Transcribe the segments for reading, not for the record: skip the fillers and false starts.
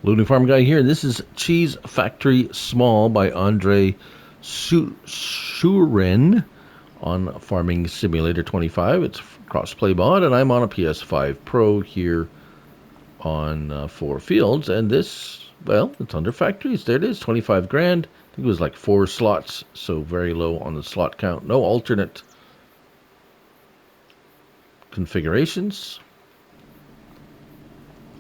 Looney Farm Guy here. This is Cheese Factory Small by Andre Schauren on Farming Simulator 25. It's crossplay mod, and I'm on a PS5 Pro here on 4 fields. And this, well, it's under factories. There it is, 25 grand. I think it was like 4 slots, so very low on the slot count. No alternate configurations.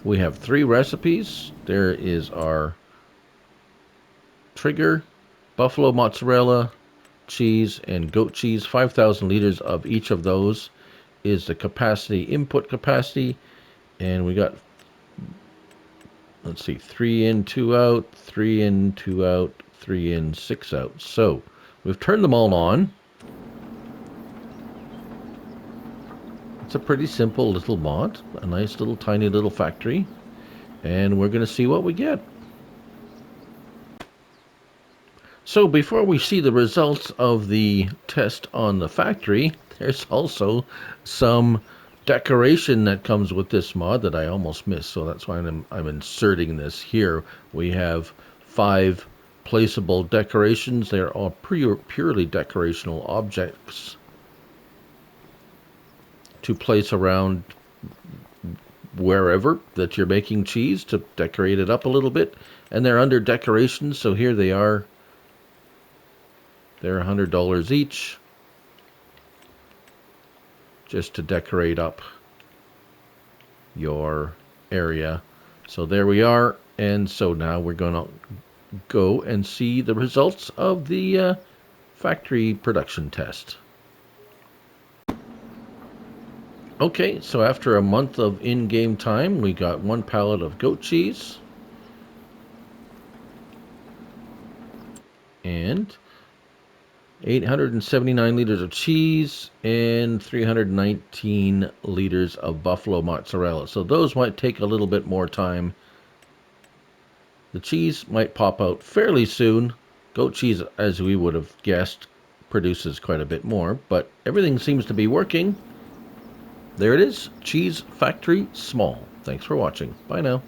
We have 3 recipes. There is our trigger, buffalo mozzarella, cheese, and goat cheese. 5,000 liters of each of those is the capacity, input capacity. And we got, let's see, 3 in, 2 out, 3 in, 2 out, 3 in, 6 out. So we've turned them all on. It's a pretty simple little mod, a nice little tiny little factory, and we're going to see what we get. So before we see the results of the test on the factory, there's also some decoration that comes with this mod that I almost missed, so that's why I'm inserting this here. We have 5 placeable decorations. They're all purely decorational objects to place around wherever that you're making cheese to decorate it up a little bit. And they're under decorations, so here they are. They're $100 each, just to decorate up your area. So there we are, and so now we're going to go and see the results of the factory production test. Okay, so after a month of in-game time, we got 1 pallet of goat cheese and 879 liters of cheese and 319 liters of buffalo mozzarella. So those might take a little bit more time. The cheese might pop out fairly soon. Goat cheese, as we would have guessed, produces quite a bit more, but everything seems to be working. There it is, Cheese Factory Small. Thanks for watching. Bye now.